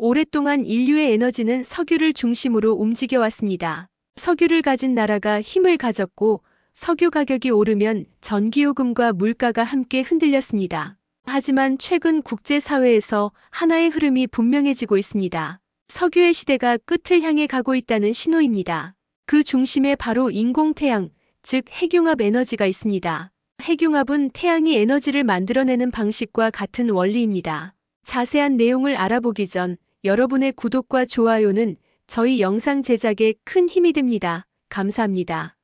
오랫동안 인류의 에너지는 석유를 중심으로 움직여왔습니다. 석유를 가진 나라가 힘을 가졌고 석유 가격이 오르면 전기요금과 물가가 함께 흔들렸습니다. 하지만 최근 국제사회에서 하나의 흐름이 분명해지고 있습니다. 석유의 시대가 끝을 향해 가고 있다는 신호입니다. 그 중심에 바로 인공태양, 즉 핵융합 에너지가 있습니다. 핵융합은 태양이 에너지를 만들어내는 방식과 같은 원리입니다. 자세한 내용을 알아보기 전 여러분의 구독과 좋아요는 저희 영상 제작에 큰 힘이 됩니다. 감사합니다.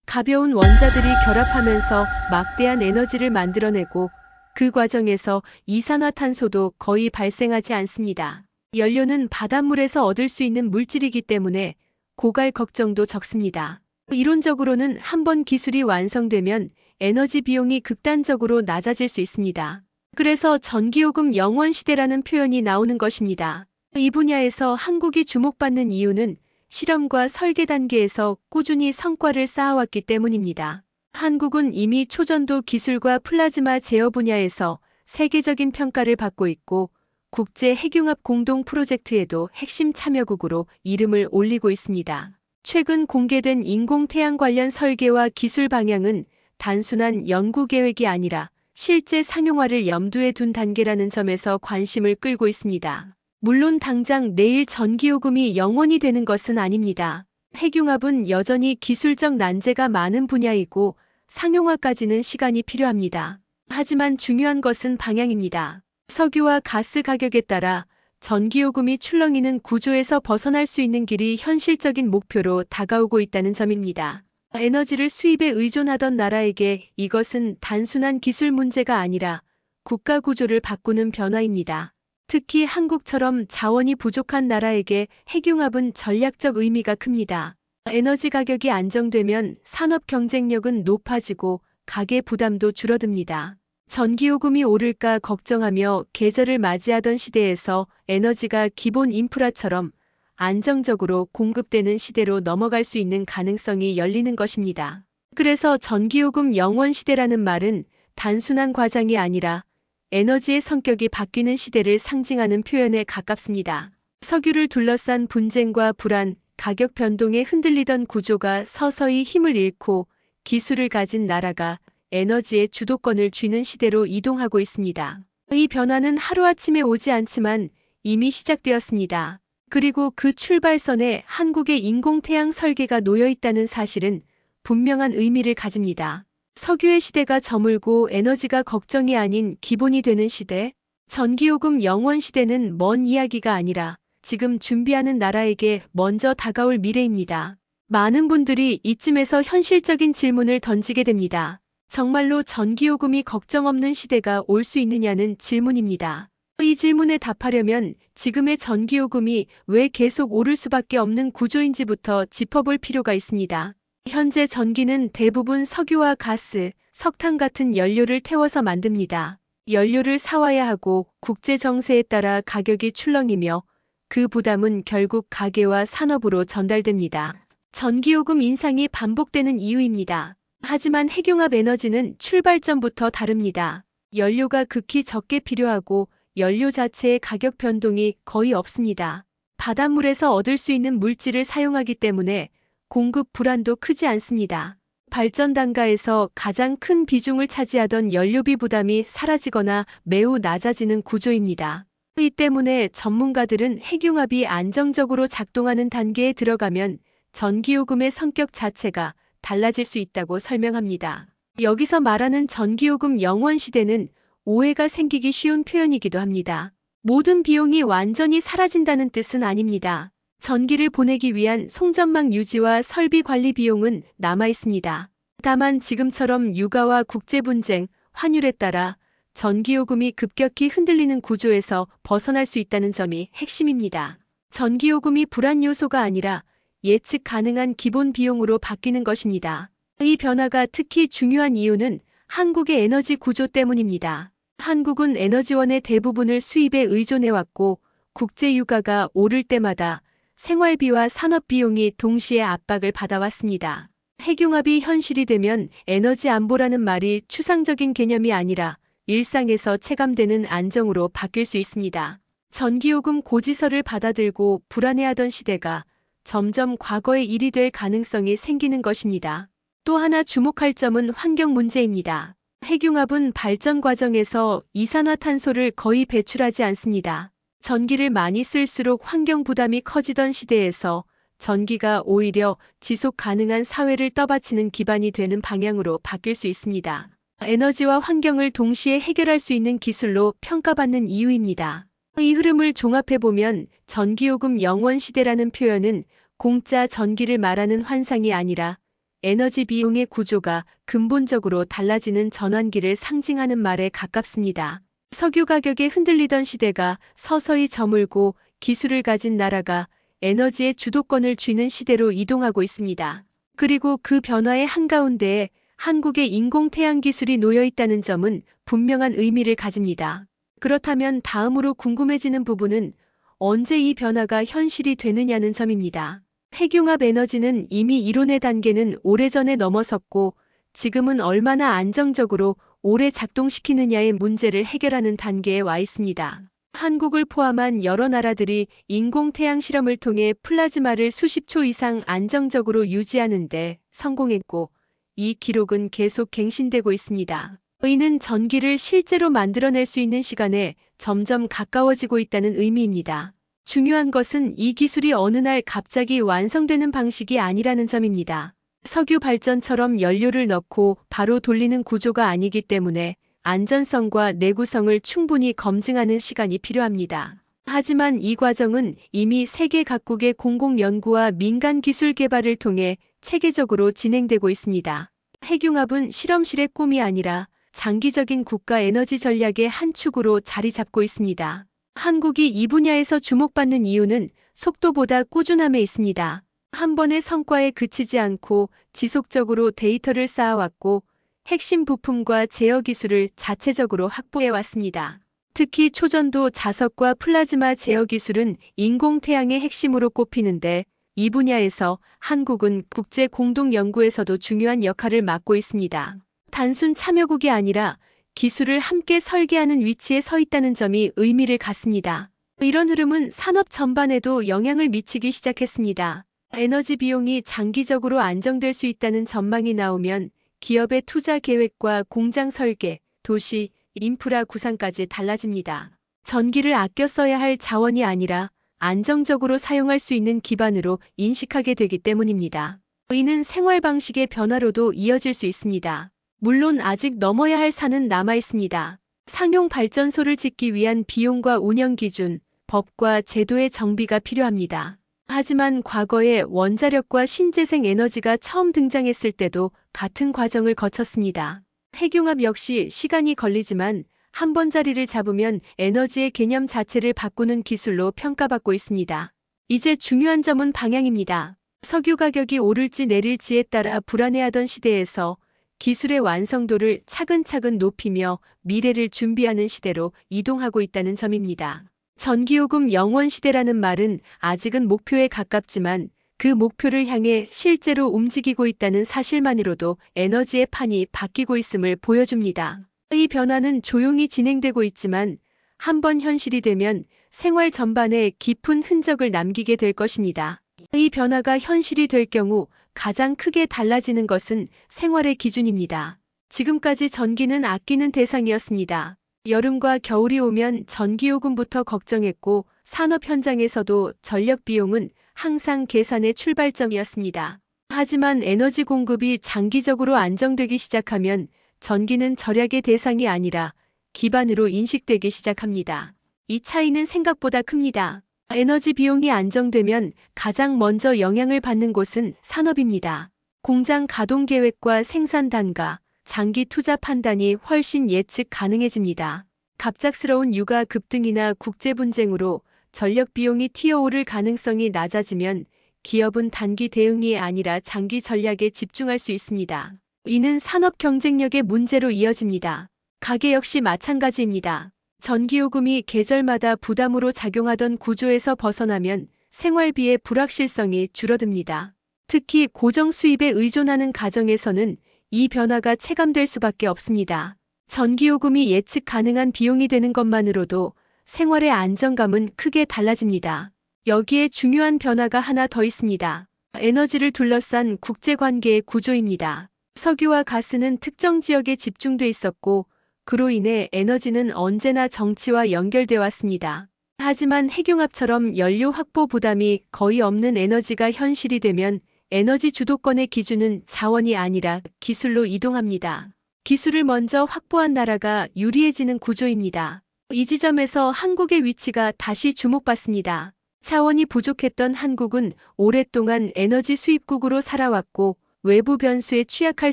가벼운 원자들이 결합하면서 막대한 에너지를 만들어내고 그 과정에서 이산화탄소도 거의 발생하지 않습니다. 연료는 바닷물에서 얻을 수 있는 물질이기 때문에 고갈 걱정도 적습니다. 이론적으로는 한번 기술이 완성되면 에너지 비용이 극단적으로 낮아질 수 있습니다. 그래서 전기요금 영원시대라는 표현이 나오는 것입니다. 이 분야에서 한국이 주목받는 이유는 실험과 설계 단계에서 꾸준히 성과를 쌓아왔기 때문입니다. 한국은 이미 초전도 기술과 플라즈마 제어 분야에서 세계적인 평가를 받고 있고 국제 핵융합 공동 프로젝트에도 핵심 참여국으로 이름을 올리고 있습니다. 최근 공개된 인공태양 관련 설계와 기술 방향은 단순한 연구 계획이 아니라 실제 상용화를 염두에 둔 단계라는 점에서 관심을 끌고 있습니다. 물론 당장 내일 전기요금이 영원히 되는 것은 아닙니다. 핵융합은 여전히 기술적 난제가 많은 분야이고 상용화까지는 시간이 필요합니다. 하지만 중요한 것은 방향입니다. 석유와 가스 가격에 따라 전기요금이 출렁이는 구조에서 벗어날 수 있는 길이 현실적인 목표로 다가오고 있다는 점입니다. 에너지를 수입에 의존하던 나라에게 이것은 단순한 기술 문제가 아니라 국가 구조를 바꾸는 변화입니다. 특히 한국처럼 자원이 부족한 나라에게 핵융합은 전략적 의미가 큽니다. 에너지 가격이 안정되면 산업 경쟁력은 높아지고 가계 부담도 줄어듭니다. 전기요금이 오를까 걱정하며 계절을 맞이하던 시대에서 에너지가 기본 인프라처럼 안정적으로 공급되는 시대로 넘어갈 수 있는 가능성이 열리는 것입니다. 그래서 전기요금 영원시대라는 말은 단순한 과장이 아니라 에너지의 성격이 바뀌는 시대를 상징하는 표현에 가깝습니다. 석유를 둘러싼 분쟁과 불안, 가격 변동에 흔들리던 구조가 서서히 힘을 잃고 기술을 가진 나라가 에너지의 주도권을 쥐는 시대로 이동하고 있습니다. 이 변화는 하루아침에 오지 않지만 이미 시작되었습니다. 그리고 그 출발선에 한국의 인공태양 설계가 놓여 있다는 사실은 분명한 의미를 가집니다. 석유의 시대가 저물고 에너지가 걱정이 아닌 기본이 되는 시대, 전기요금 영원 시대는 먼 이야기가 아니라 지금 준비하는 나라에게 먼저 다가올 미래입니다. 많은 분들이 이쯤에서 현실적인 질문을 던지게 됩니다. 정말로 전기요금이 걱정 없는 시대가 올 수 있느냐는 질문입니다. 이 질문에 답하려면 지금의 전기요금이 왜 계속 오를 수밖에 없는 구조인지부터 짚어볼 필요가 있습니다. 현재 전기는 대부분 석유와 가스, 석탄 같은 연료를 태워서 만듭니다. 연료를 사와야 하고 국제 정세에 따라 가격이 출렁이며 그 부담은 결국 가계와 산업으로 전달됩니다. 전기요금 인상이 반복되는 이유입니다. 하지만 핵융합 에너지는 출발점부터 다릅니다. 연료가 극히 적게 필요하고 연료 자체의 가격 변동이 거의 없습니다. 바닷물에서 얻을 수 있는 물질을 사용하기 때문에 공급 불안도 크지 않습니다. 발전 단가에서 가장 큰 비중을 차지하던 연료비 부담이 사라지거나 매우 낮아지는 구조입니다. 이 때문에 전문가들은 핵융합이 안정적으로 작동하는 단계에 들어가면 전기요금의 성격 자체가 달라질 수 있다고 설명합니다. 여기서 말하는 전기요금 영원시대는 오해가 생기기 쉬운 표현이기도 합니다. 모든 비용이 완전히 사라진다는 뜻은 아닙니다. 전기를 보내기 위한 송전망 유지와 설비 관리 비용은 남아 있습니다. 다만 지금처럼 육아와 국제 분쟁, 환율에 따라 전기요금이 급격히 흔들리는 구조에서 벗어날 수 있다는 점이 핵심입니다. 전기요금이 불안 요소가 아니라 예측 가능한 기본 비용으로 바뀌는 것입니다. 이 변화가 특히 중요한 이유는 한국의 에너지 구조 때문입니다. 한국은 에너지원의 대부분을 수입에 의존해왔고 국제 유가가 오를 때마다 생활비와 산업비용이 동시에 압박을 받아왔습니다. 핵융합이 현실이 되면 에너지 안보라는 말이 추상적인 개념이 아니라 일상에서 체감되는 안정으로 바뀔 수 있습니다. 전기요금 고지서를 받아들고 불안해하던 시대가 점점 과거의 일이 될 가능성이 생기는 것입니다. 또 하나 주목할 점은 환경 문제입니다. 핵융합은 발전 과정에서 이산화탄소를 거의 배출하지 않습니다. 전기를 많이 쓸수록 환경 부담이 커지던 시대에서 전기가 오히려 지속 가능한 사회를 떠받치는 기반이 되는 방향으로 바뀔 수 있습니다. 에너지와 환경을 동시에 해결할 수 있는 기술로 평가받는 이유입니다. 이 흐름을 종합해보면 전기요금 영원 시대라는 표현은 공짜 전기를 말하는 환상이 아니라 에너지 비용의 구조가 근본적으로 달라지는 전환기를 상징하는 말에 가깝습니다. 석유 가격에 흔들리던 시대가 서서히 저물고 기술을 가진 나라가 에너지의 주도권을 쥐는 시대로 이동하고 있습니다. 그리고 그 변화의 한가운데에 한국의 인공태양 기술이 놓여 있다는 점은 분명한 의미를 가집니다. 그렇다면 다음으로 궁금해지는 부분은 언제 이 변화가 현실이 되느냐는 점입니다. 핵융합 에너지는 이미 이론의 단계는 오래전에 넘어섰고 지금은 얼마나 안정적으로 오래 작동시키느냐의 문제를 해결하는 단계에 와 있습니다. 한국을 포함한 여러 나라들이 인공태양 실험을 통해 플라즈마를 수십 초 이상 안정적으로 유지하는 데 성공했고 이 기록은 계속 갱신되고 있습니다. 이는 전기를 실제로 만들어낼 수 있는 시간에 점점 가까워지고 있다는 의미입니다. 중요한 것은 이 기술이 어느 날 갑자기 완성되는 방식이 아니라는 점입니다. 석유 발전처럼 연료를 넣고 바로 돌리는 구조가 아니기 때문에 안전성과 내구성을 충분히 검증하는 시간이 필요합니다. 하지만 이 과정은 이미 세계 각국의 공공연구와 민간 기술 개발을 통해 체계적으로 진행되고 있습니다. 핵융합은 실험실의 꿈이 아니라 장기적인 국가 에너지 전략의 한 축으로 자리 잡고 있습니다. 한국이 이 분야에서 주목받는 이유는 속도보다 꾸준함에 있습니다. 한 번의 성과에 그치지 않고 지속적으로 데이터를 쌓아왔고 핵심 부품과 제어 기술을 자체적으로 확보해왔습니다. 특히 초전도 자석과 플라즈마 제어 기술은 인공태양의 핵심으로 꼽히는데 이 분야에서 한국은 국제 공동 연구에서도 중요한 역할을 맡고 있습니다. 단순 참여국이 아니라 기술을 함께 설계하는 위치에 서 있다는 점이 의미를 갖습니다. 이런 흐름은 산업 전반에도 영향을 미치기 시작했습니다. 에너지 비용이 장기적으로 안정될 수 있다는 전망이 나오면 기업의 투자 계획과 공장 설계, 도시, 인프라 구상까지 달라집니다. 전기를 아껴 써야 할 자원이 아니라 안정적으로 사용할 수 있는 기반으로 인식하게 되기 때문입니다. 이는 생활 방식의 변화로도 이어질 수 있습니다. 물론 아직 넘어야 할 산은 남아 있습니다. 상용 발전소를 짓기 위한 비용과 운영 기준, 법과 제도의 정비가 필요합니다. 하지만 과거에 원자력과 신재생 에너지가 처음 등장했을 때도 같은 과정을 거쳤습니다. 핵융합 역시 시간이 걸리지만 한 번 자리를 잡으면 에너지의 개념 자체를 바꾸는 기술로 평가받고 있습니다. 이제 중요한 점은 방향입니다. 석유 가격이 오를지 내릴지에 따라 불안해하던 시대에서 기술의 완성도를 차근차근 높이며 미래를 준비하는 시대로 이동하고 있다는 점입니다. 전기요금 영원 시대라는 말은 아직은 목표에 가깝지만 그 목표를 향해 실제로 움직이고 있다는 사실만으로도 에너지의 판이 바뀌고 있음을 보여줍니다. 이 변화는 조용히 진행되고 있지만 한번 현실이 되면 생활 전반에 깊은 흔적을 남기게 될 것입니다. 이 변화가 현실이 될 경우 가장 크게 달라지는 것은 생활의 기준입니다. 지금까지 전기는 아끼는 대상이었습니다. 여름과 겨울이 오면 전기요금부터 걱정했고 산업 현장에서도 전력 비용은 항상 계산의 출발점이었습니다. 하지만 에너지 공급이 장기적으로 안정되기 시작하면 전기는 절약의 대상이 아니라 기반으로 인식되기 시작합니다. 이 차이는 생각보다 큽니다. 에너지 비용이 안정되면 가장 먼저 영향을 받는 곳은 산업입니다. 공장 가동 계획과 생산 단가, 장기 투자 판단이 훨씬 예측 가능해집니다. 갑작스러운 유가 급등이나 국제 분쟁으로 전력 비용이 튀어오를 가능성이 낮아지면 기업은 단기 대응이 아니라 장기 전략에 집중할 수 있습니다. 이는 산업 경쟁력의 문제로 이어집니다. 가계 역시 마찬가지입니다. 전기요금이 계절마다 부담으로 작용하던 구조에서 벗어나면 생활비의 불확실성이 줄어듭니다. 특히 고정 수입에 의존하는 가정에서는 이 변화가 체감될 수밖에 없습니다. 전기요금이 예측 가능한 비용이 되는 것만으로도 생활의 안정감은 크게 달라집니다. 여기에 중요한 변화가 하나 더 있습니다. 에너지를 둘러싼 국제관계의 구조입니다. 석유와 가스는 특정 지역에 집중돼 있었고, 그로 인해 에너지는 언제나 정치와 연결돼 왔습니다. 하지만 핵융합처럼 연료 확보 부담이 거의 없는 에너지가 현실이 되면 에너지 주도권의 기준은 자원이 아니라 기술로 이동합니다. 기술을 먼저 확보한 나라가 유리해지는 구조입니다. 이 지점에서 한국의 위치가 다시 주목받습니다. 자원이 부족했던 한국은 오랫동안 에너지 수입국으로 살아왔고 외부 변수에 취약할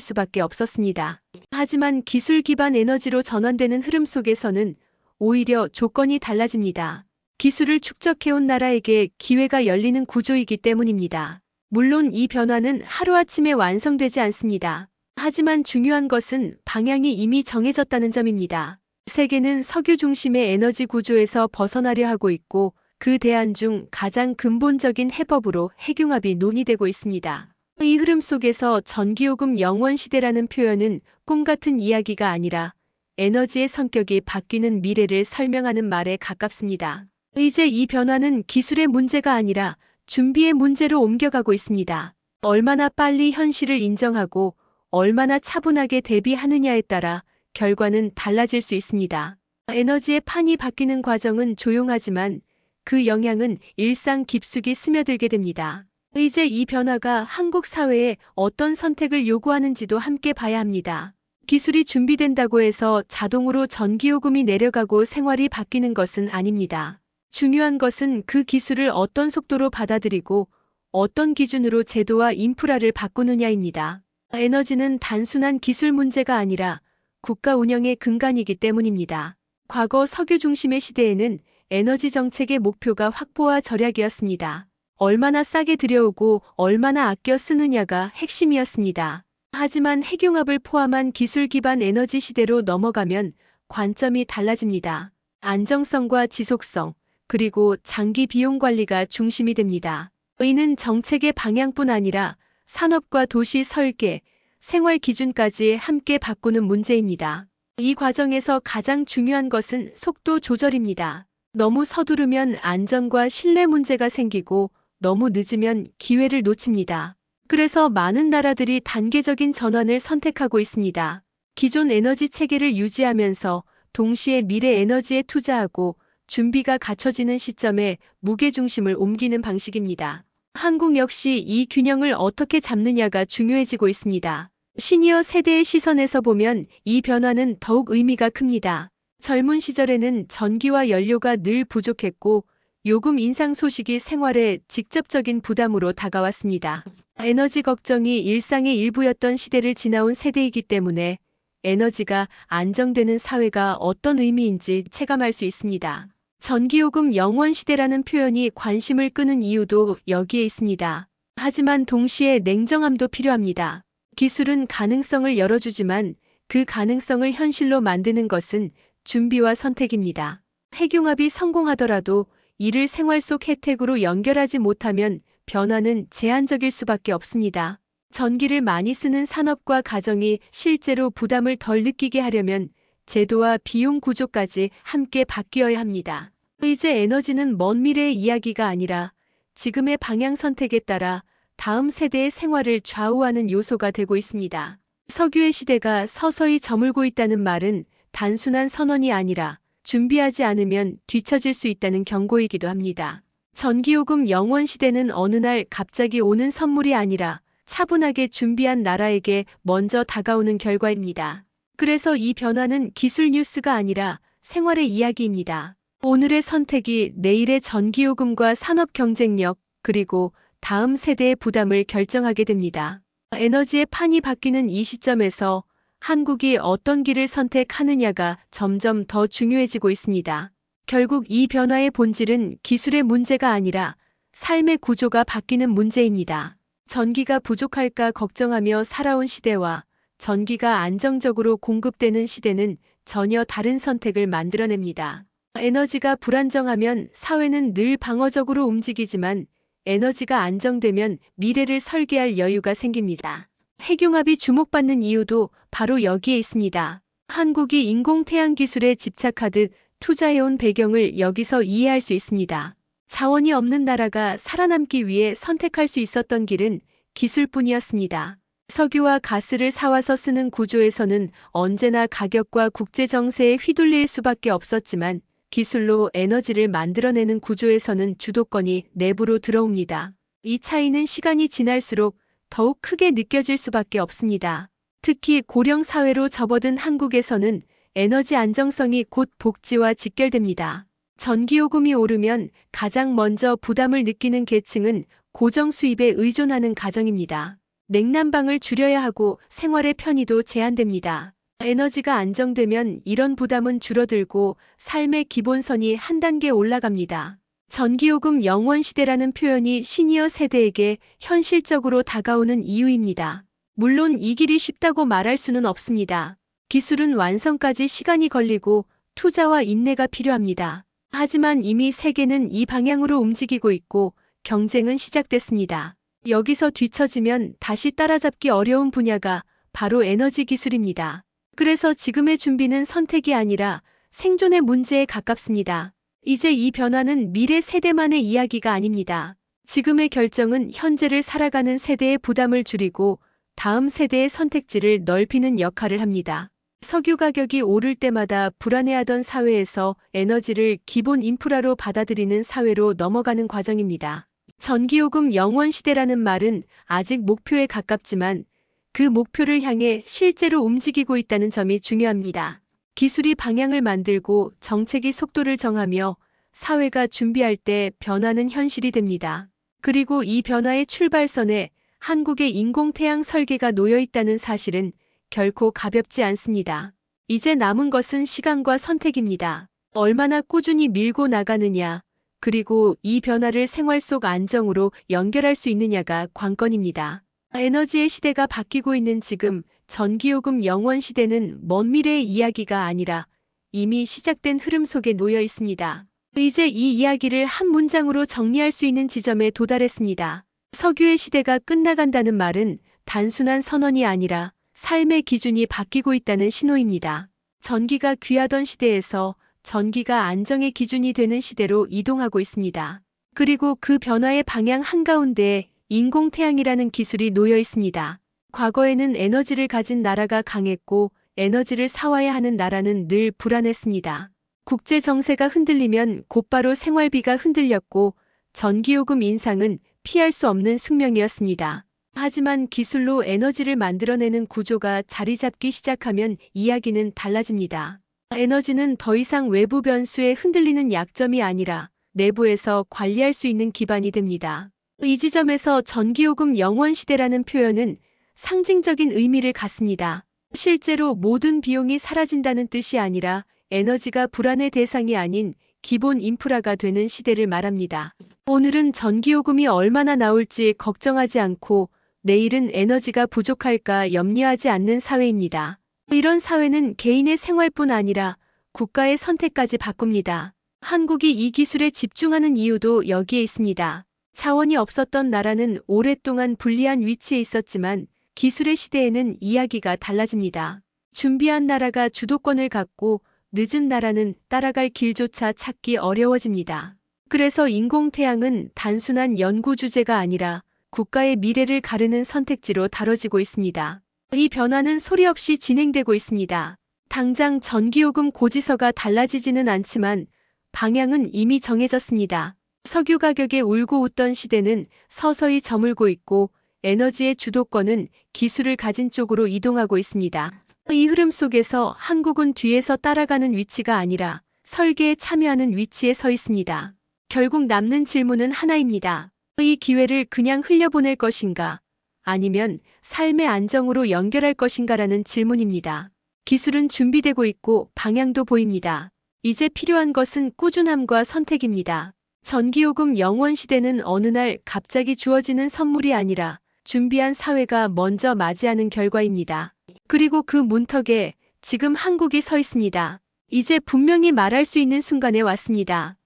수밖에 없었습니다. 하지만 기술 기반 에너지로 전환되는 흐름 속에서는 오히려 조건이 달라집니다. 기술을 축적해온 나라에게 기회가 열리는 구조이기 때문입니다. 물론 이 변화는 하루아침에 완성되지 않습니다. 하지만 중요한 것은 방향이 이미 정해졌다는 점입니다. 세계는 석유 중심의 에너지 구조에서 벗어나려 하고 있고 그 대안 중 가장 근본적인 해법으로 핵융합이 논의되고 있습니다. 이 흐름 속에서 전기요금 영원 시대라는 표현은 꿈 같은 이야기가 아니라 에너지의 성격이 바뀌는 미래를 설명하는 말에 가깝습니다. 이제 이 변화는 기술의 문제가 아니라 준비의 문제로 옮겨가고 있습니다. 얼마나 빨리 현실을 인정하고 얼마나 차분하게 대비하느냐에 따라 결과는 달라질 수 있습니다. 에너지의 판이 바뀌는 과정은 조용하지만 그 영향은 일상 깊숙이 스며들게 됩니다. 이제 이 변화가 한국 사회에 어떤 선택을 요구하는지도 함께 봐야 합니다. 기술이 준비된다고 해서 자동으로 전기요금이 내려가고 생활이 바뀌는 것은 아닙니다. 중요한 것은 그 기술을 어떤 속도로 받아들이고 어떤 기준으로 제도와 인프라를 바꾸느냐입니다. 에너지는 단순한 기술 문제가 아니라 국가 운영의 근간이기 때문입니다. 과거 석유 중심의 시대에는 에너지 정책의 목표가 확보와 절약이었습니다. 얼마나 싸게 들여오고 얼마나 아껴 쓰느냐가 핵심이었습니다. 하지만 핵융합을 포함한 기술 기반 에너지 시대로 넘어가면 관점이 달라집니다. 안정성과 지속성, 그리고 장기 비용 관리가 중심이 됩니다. 이는 정책의 방향뿐 아니라 산업과 도시 설계, 생활 기준까지 함께 바꾸는 문제입니다. 이 과정에서 가장 중요한 것은 속도 조절입니다. 너무 서두르면 안전과 신뢰 문제가 생기고 너무 늦으면 기회를 놓칩니다. 그래서 많은 나라들이 단계적인 전환을 선택하고 있습니다. 기존 에너지 체계를 유지하면서 동시에 미래 에너지에 투자하고 준비가 갖춰지는 시점에 무게중심을 옮기는 방식입니다. 한국 역시 이 균형을 어떻게 잡느냐가 중요해지고 있습니다. 시니어 세대의 시선에서 보면 이 변화는 더욱 의미가 큽니다. 젊은 시절에는 전기와 연료가 늘 부족했고 요금 인상 소식이 생활에 직접적인 부담으로 다가왔습니다. 에너지 걱정이 일상의 일부였던 시대를 지나온 세대이기 때문에 에너지가 안정되는 사회가 어떤 의미인지 체감할 수 있습니다. 전기요금 영원 시대라는 표현이 관심을 끄는 이유도 여기에 있습니다. 하지만 동시에 냉정함도 필요합니다. 기술은 가능성을 열어주지만 그 가능성을 현실로 만드는 것은 준비와 선택입니다. 핵융합이 성공하더라도 이를 생활 속 혜택으로 연결하지 못하면 변화는 제한적일 수밖에 없습니다. 전기를 많이 쓰는 산업과 가정이 실제로 부담을 덜 느끼게 하려면 제도와 비용 구조까지 함께 바뀌어야 합니다. 이제 에너지는 먼 미래의 이야기가 아니라 지금의 방향 선택에 따라 다음 세대의 생활을 좌우하는 요소가 되고 있습니다. 석유의 시대가 서서히 저물고 있다는 말은 단순한 선언이 아니라 준비하지 않으면 뒤처질 수 있다는 경고이기도 합니다. 전기요금 영원 시대는 어느 날 갑자기 오는 선물이 아니라 차분하게 준비한 나라에게 먼저 다가오는 결과입니다. 그래서 이 변화는 기술 뉴스가 아니라 생활의 이야기입니다. 오늘의 선택이 내일의 전기요금과 산업 경쟁력, 그리고 다음 세대의 부담을 결정하게 됩니다. 에너지의 판이 바뀌는 이 시점에서 한국이 어떤 길을 선택하느냐가 점점 더 중요해지고 있습니다. 결국 이 변화의 본질은 기술의 문제가 아니라 삶의 구조가 바뀌는 문제입니다. 전기가 부족할까 걱정하며 살아온 시대와 전기가 안정적으로 공급되는 시대는 전혀 다른 선택을 만들어냅니다. 에너지가 불안정하면 사회는 늘 방어적으로 움직이지만 에너지가 안정되면 미래를 설계할 여유가 생깁니다. 핵융합이 주목받는 이유도 바로 여기에 있습니다. 한국이 인공 태양 기술에 집착하듯 투자해온 배경을 여기서 이해할 수 있습니다. 자원이 없는 나라가 살아남기 위해 선택할 수 있었던 길은 기술뿐이었습니다. 석유와 가스를 사와서 쓰는 구조에서는 언제나 가격과 국제 정세에 휘둘릴 수밖에 없었지만 기술로 에너지를 만들어내는 구조에서는 주도권이 내부로 들어옵니다. 이 차이는 시간이 지날수록 더욱 크게 느껴질 수밖에 없습니다. 특히 고령 사회로 접어든 한국에서는 에너지 안정성이 곧 복지와 직결됩니다. 전기요금이 오르면 가장 먼저 부담을 느끼는 계층은 고정 수입에 의존하는 가정입니다. 냉난방을 줄여야 하고 생활의 편의도 제한됩니다. 에너지가 안정되면 이런 부담은 줄어들고 삶의 기본선이 한 단계 올라갑니다. 전기요금 영원시대라는 표현이 시니어 세대에게 현실적으로 다가오는 이유입니다. 물론 이 길이 쉽다고 말할 수는 없습니다. 기술은 완성까지 시간이 걸리고 투자와 인내가 필요합니다. 하지만 이미 세계는 이 방향으로 움직이고 있고 경쟁은 시작됐습니다. 여기서 뒤처지면 다시 따라잡기 어려운 분야가 바로 에너지 기술입니다. 그래서 지금의 준비는 선택이 아니라 생존의 문제에 가깝습니다. 이제 이 변화는 미래 세대만의 이야기가 아닙니다. 지금의 결정은 현재를 살아가는 세대의 부담을 줄이고 다음 세대의 선택지를 넓히는 역할을 합니다. 석유 가격이 오를 때마다 불안해하던 사회에서 에너지를 기본 인프라로 받아들이는 사회로 넘어가는 과정입니다. 전기요금 영원시대라는 말은 아직 목표에 가깝지만 그 목표를 향해 실제로 움직이고 있다는 점이 중요합니다. 기술이 방향을 만들고 정책이 속도를 정하며 사회가 준비할 때 변화는 현실이 됩니다. 그리고 이 변화의 출발선에 한국의 인공태양 설계가 놓여 있다는 사실은 결코 가볍지 않습니다. 이제 남은 것은 시간과 선택입니다. 얼마나 꾸준히 밀고 나가느냐, 그리고 이 변화를 생활 속 안정으로 연결할 수 있느냐가 관건입니다. 에너지의 시대가 바뀌고 있는 지금, 전기요금 영원 시대는 먼 미래의 이야기가 아니라 이미 시작된 흐름 속에 놓여 있습니다. 이제 이 이야기를 한 문장으로 정리할 수 있는 지점에 도달했습니다. 석유의 시대가 끝나간다는 말은 단순한 선언이 아니라 삶의 기준이 바뀌고 있다는 신호입니다. 전기가 귀하던 시대에서 전기가 안정의 기준이 되는 시대로 이동하고 있습니다. 그리고 그 변화의 방향 한가운데에 인공태양이라는 기술이 놓여 있습니다. 과거에는 에너지를 가진 나라가 강했고 에너지를 사와야 하는 나라는 늘 불안했습니다. 국제 정세가 흔들리면 곧바로 생활비가 흔들렸고 전기요금 인상은 피할 수 없는 숙명이었습니다. 하지만 기술로 에너지를 만들어내는 구조가 자리 잡기 시작하면 이야기는 달라집니다. 에너지는 더 이상 외부 변수에 흔들리는 약점이 아니라 내부에서 관리할 수 있는 기반이 됩니다. 이 지점에서 전기요금 영원시대라는 표현은 상징적인 의미를 갖습니다. 실제로 모든 비용이 사라진다는 뜻이 아니라 에너지가 불안의 대상이 아닌 기본 인프라가 되는 시대를 말합니다. 오늘은 전기요금이 얼마나 나올지 걱정하지 않고 내일은 에너지가 부족할까 염려하지 않는 사회입니다. 이런 사회는 개인의 생활뿐 아니라 국가의 선택까지 바꿉니다. 한국이 이 기술에 집중하는 이유도 여기에 있습니다. 자원이 없었던 나라는 오랫동안 불리한 위치에 있었지만 기술의 시대에는 이야기가 달라집니다. 준비한 나라가 주도권을 갖고 늦은 나라는 따라갈 길조차 찾기 어려워집니다. 그래서 인공태양은 단순한 연구 주제가 아니라 국가의 미래를 가르는 선택지로 다뤄지고 있습니다. 이 변화는 소리 없이 진행되고 있습니다. 당장 전기요금 고지서가 달라지지는 않지만 방향은 이미 정해졌습니다. 석유 가격에 울고 웃던 시대는 서서히 저물고 있고 에너지의 주도권은 기술을 가진 쪽으로 이동하고 있습니다. 이 흐름 속에서 한국은 뒤에서 따라가는 위치가 아니라 설계에 참여하는 위치에 서 있습니다. 결국 남는 질문은 하나입니다. 이 기회를 그냥 흘려보낼 것인가? 아니면 삶의 안정으로 연결할 것인가라는 질문입니다. 기술은 준비되고 있고 방향도 보입니다. 이제 필요한 것은 꾸준함과 선택입니다. 전기요금 영원시대는 어느 날 갑자기 주어지는 선물이 아니라 준비한 사회가 먼저 맞이하는 결과입니다. 그리고 그 문턱에 지금 한국이 서 있습니다. 이제 분명히 말할 수 있는 순간에 왔습니다.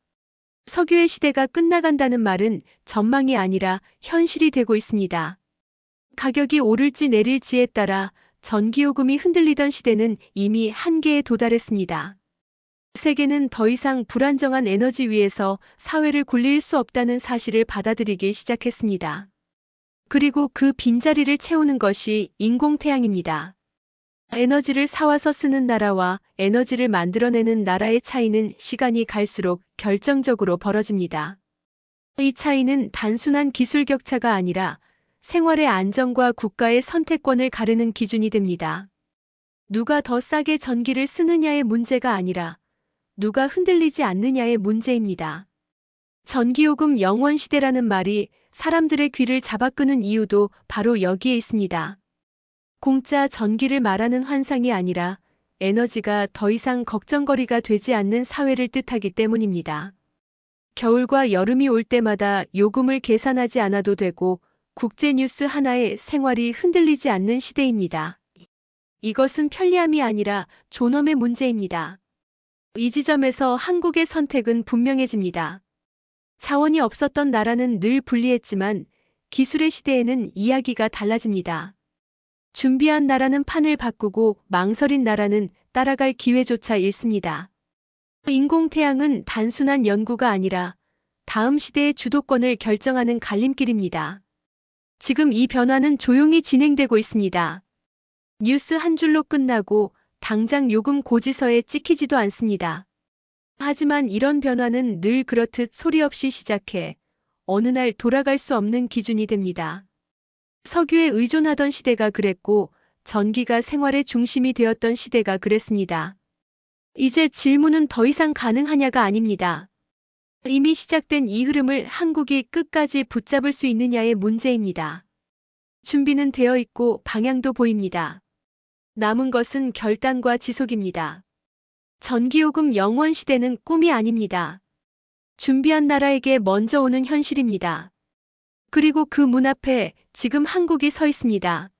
석유의 시대가 끝나간다는 말은 전망이 아니라 현실이 되고 있습니다. 가격이 오를지 내릴지에 따라 전기요금이 흔들리던 시대는 이미 한계에 도달했습니다. 세계는 더 이상 불안정한 에너지 위에서 사회를 굴릴 수 없다는 사실을 받아들이기 시작했습니다. 그리고 그 빈자리를 채우는 것이 인공태양입니다. 에너지를 사와서 쓰는 나라와 에너지를 만들어내는 나라의 차이는 시간이 갈수록 결정적으로 벌어집니다. 이 차이는 단순한 기술 격차가 아니라 생활의 안정과 국가의 선택권을 가르는 기준이 됩니다. 누가 더 싸게 전기를 쓰느냐의 문제가 아니라 누가 흔들리지 않느냐의 문제입니다. 전기요금 영원시대라는 말이 사람들의 귀를 잡아끄는 이유도 바로 여기에 있습니다. 공짜 전기를 말하는 환상이 아니라 에너지가 더 이상 걱정거리가 되지 않는 사회를 뜻하기 때문입니다. 겨울과 여름이 올 때마다 요금을 계산하지 않아도 되고 국제뉴스 하나에 생활이 흔들리지 않는 시대입니다. 이것은 편리함이 아니라 존엄의 문제입니다. 이 지점에서 한국의 선택은 분명해집니다. 자원이 없었던 나라는 늘 불리했지만 기술의 시대에는 이야기가 달라집니다. 준비한 나라는 판을 바꾸고 망설인 나라는 따라갈 기회조차 잃습니다. 인공태양은 단순한 연구가 아니라 다음 시대의 주도권을 결정하는 갈림길입니다. 지금 이 변화는 조용히 진행되고 있습니다. 뉴스 한 줄로 끝나고 당장 요금 고지서에 찍히지도 않습니다. 하지만 이런 변화는 늘 그렇듯 소리 없이 시작해 어느 날 돌아갈 수 없는 기준이 됩니다. 석유에 의존하던 시대가 그랬고 전기가 생활의 중심이 되었던 시대가 그랬습니다. 이제 질문은 더 이상 가능하냐가 아닙니다. 이미 시작된 이 흐름을 한국이 끝까지 붙잡을 수 있느냐의 문제입니다. 준비는 되어 있고 방향도 보입니다. 남은 것은 결단과 지속입니다. 전기요금 영원 시대는 꿈이 아닙니다. 준비한 나라에게 먼저 오는 현실입니다. 그리고 그 문 앞에 지금 한국이 서 있습니다.